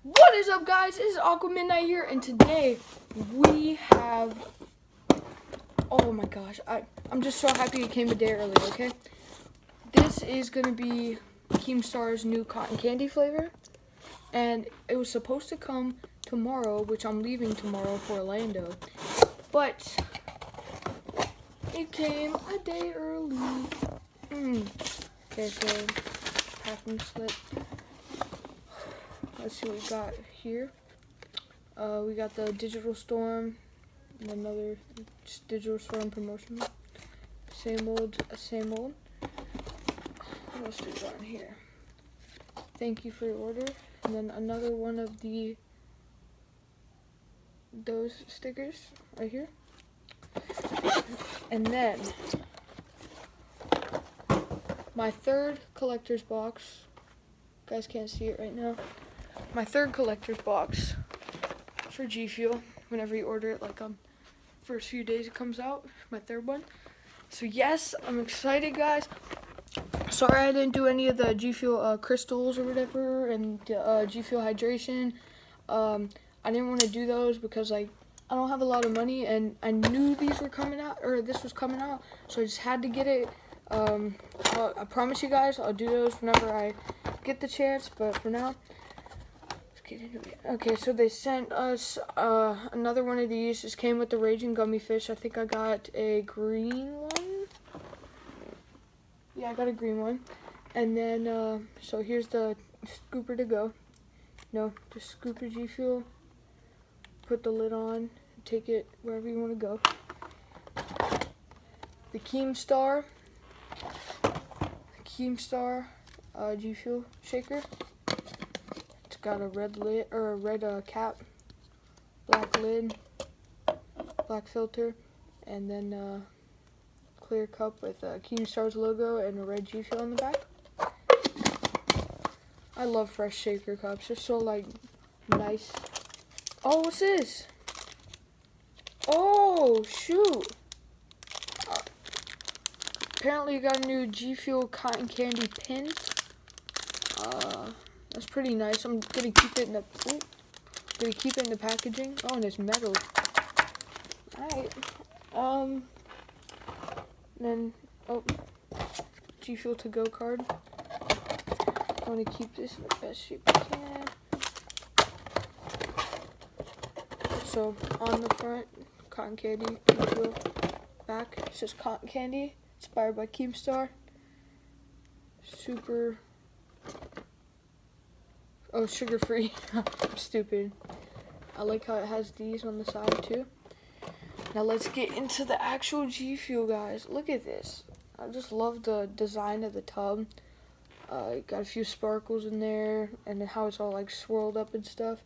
What is up, guys? This is Aqua Midnight here, and today we have, oh my gosh, I'm just so happy it came a day early, okay? This is going to be Keemstar's new cotton candy flavor, and it was supposed to come tomorrow, which I'm leaving tomorrow for Orlando, but it came a day early. Okay, so packing slip. Let's see what we got here. We got the Digital Storm, and another Digital Storm promotional. Same old, same old. What else do we got in here? Thank you for your order. And then another one of those stickers right here. And then my third collector's box. You guys can't see it right now. My third collector's box for G Fuel. Whenever you order it, like first few days it comes out. My third one. So yes, I'm excited, guys. Sorry I didn't do any of the G Fuel crystals or whatever, and G Fuel hydration. I didn't want to do those because like I don't have a lot of money, and I knew these were coming out, or this was coming out, so I just had to get it. I promise you guys I'll do those whenever I get the chance, but for now, let's get into it. Okay, so they sent us another one of these. This came with the Raging Gummy Fish. I think I got a green one. Yeah, I got a green one. And then, so here's the scooper to go. No, just scooper G Fuel. Put the lid on, take it wherever you want to go. The Keemstar G Fuel shaker. It's got a red lid, or a red cap, black lid, black filter, and then clear cup with Keemstar's logo and a red G Fuel on the back. I love fresh shaker cups. They're so like nice. Oh, what's this? Oh, shoot. Apparently you got a new G Fuel cotton candy pin. That's pretty nice. I'm gonna keep it in the packaging. Oh, and it's metal. Alright. Then G Fuel to go card. I want to keep this in the best shape I can. So on the front, cotton candy. G Fuel. Back, it says cotton candy. Inspired by Keemstar. Super. Oh, sugar free. I'm stupid. I like how it has these on the side too. Now let's get into the actual G Fuel, guys. Look at this. I just love the design of the tub. Got a few sparkles in there, and then how it's all like swirled up and stuff.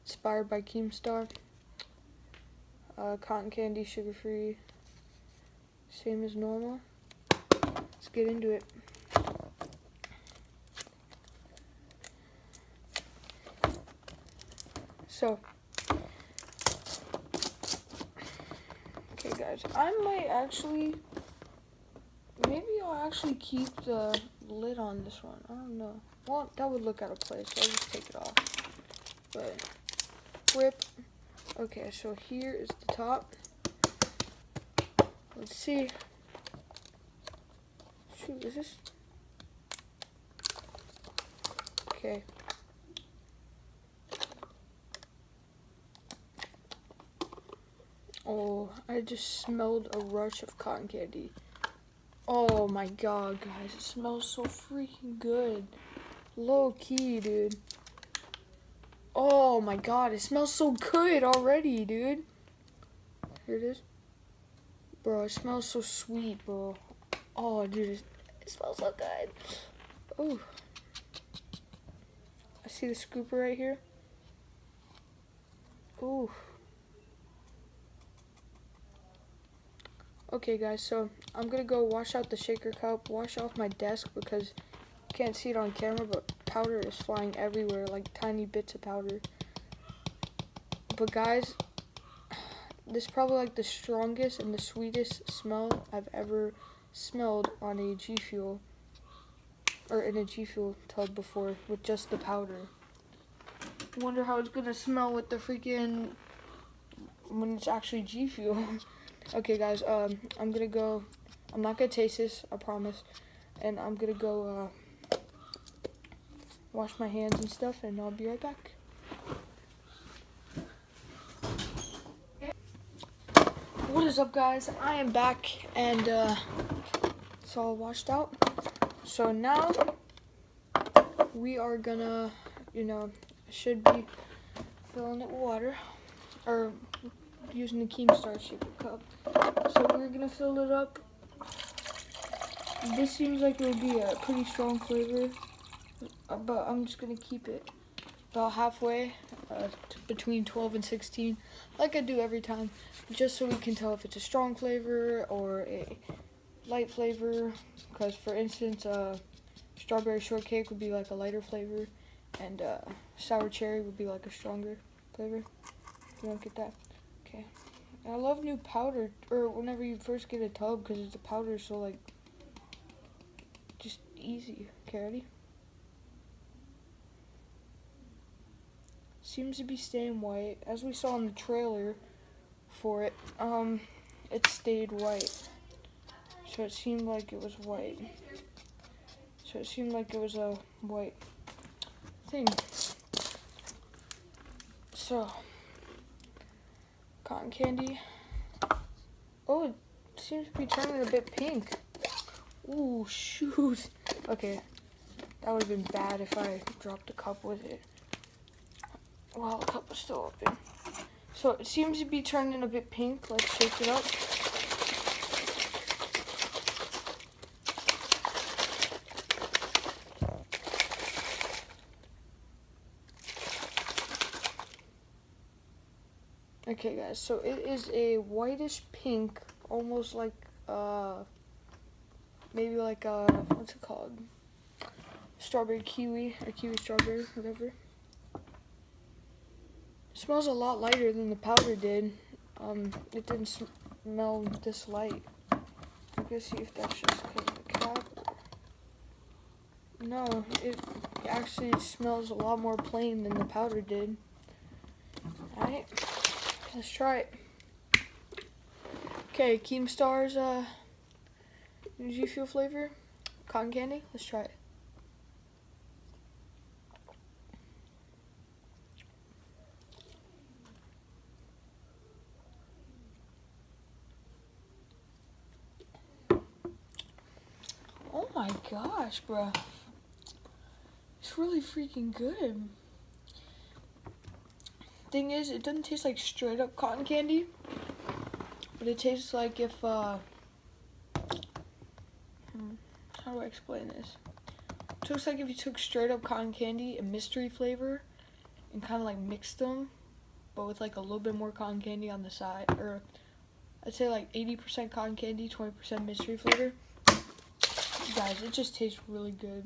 Inspired by Keemstar. Cotton candy, sugar free. Same as normal. Let's get into it. So, okay guys, I might actually, maybe I'll actually keep the lid on this one. I don't know. Well, that would look out of place, so I'll just take it off. But, rip. Okay, so here is the top. Let's see. Shoot, is this? Okay. Oh, I just smelled a rush of cotton candy. Oh my god, guys, it smells so freaking good. Low key, dude. Oh my god, it smells so good already, dude. Here it is. Bro, it smells so sweet, bro. Oh, dude, it smells so good. Oh. I see the scooper right here. Ooh. Okay, guys, so I'm gonna go wash out the shaker cup, wash off my desk because you can't see it on camera, but powder is flying everywhere, like tiny bits of powder. But guys, this is probably like the strongest and the sweetest smell I've ever smelled on a G Fuel, or in a G Fuel tub before, with just the powder. Wonder how it's gonna smell with the freaking, when it's actually G Fuel. Okay guys, I'm gonna go, I'm not gonna taste this, I promise. And I'm gonna go wash my hands and stuff, and I'll be right back. What is up guys? I am back, and it's all washed out. So now we are gonna, should be filling it with water, or using the Keemstar shaker cup. So we're gonna fill it up. This seems like it would be a pretty strong flavor, but I'm just gonna keep it about halfway, between 12 and 16, like I do every time, just so we can tell if it's a strong flavor or a light flavor. Because for instance, strawberry shortcake would be like a lighter flavor, and sour cherry would be like a stronger flavor. You don't get that? Okay. I love new powder, or whenever you first get a tub, because the powder is so like just easy. Okay, ready? Seems to be staying white, as we saw in the trailer for it. It stayed white, so it seemed like it was white. So it seemed like it was a white thing. So cotton candy. Oh, it seems to be turning a bit pink. Ooh, shoot. Okay, that would have been bad if I dropped a cup with it. Wow, the cup was still open. So it seems to be turning a bit pink. Let's shake it up. Okay guys, so it is a whitish pink, almost like maybe like what's it called? Strawberry kiwi, or kiwi strawberry, whatever. Smells a lot lighter than the powder did. It didn't smell this light. I'm gonna see if that's just because of the cap. No, it actually smells a lot more plain than the powder did. Alright, let's try it. Okay, Keemstar's G Fuel flavor, cotton candy. Let's try it. Oh my gosh, bro. It's really freaking good. Thing is, it doesn't taste like straight up cotton candy, but it tastes like if, how do I explain this? It tastes like if you took straight up cotton candy and mystery flavor and kind of like mixed them, but with like a little bit more cotton candy on the side, or I'd say like 80% cotton candy, 20% mystery flavor. Guys, it just tastes really good.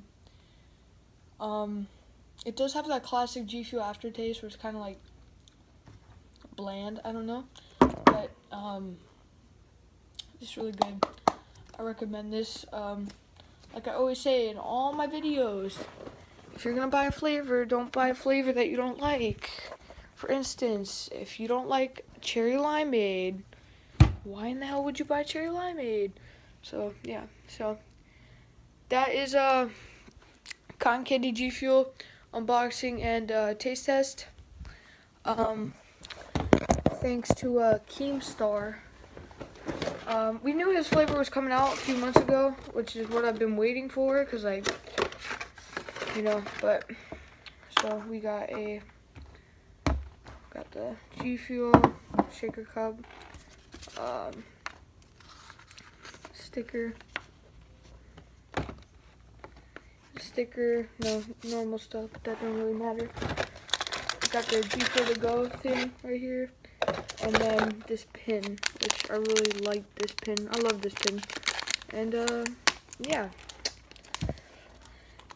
It does have that classic G Fuel aftertaste where it's kind of like bland, I don't know, but it's really good. I recommend this. Like I always say in all my videos, if you're gonna buy a flavor, don't buy a flavor that you don't like. For instance, if you don't like cherry limeade, why in the hell would you buy cherry limeade? So yeah, so that is cotton candy G Fuel unboxing and taste test. Thanks to Keemstar. We knew his flavor was coming out a few months ago, which is what I've been waiting for, because but so we got the G Fuel shaker cup, sticker, no normal stuff, but that don't really matter. Got the G Fuel to go thing right here. And then this pin, which I really like this pin. I love this pin. And, yeah.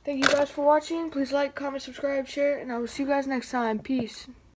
Thank you guys for watching. Please like, comment, subscribe, share, and I will see you guys next time. Peace.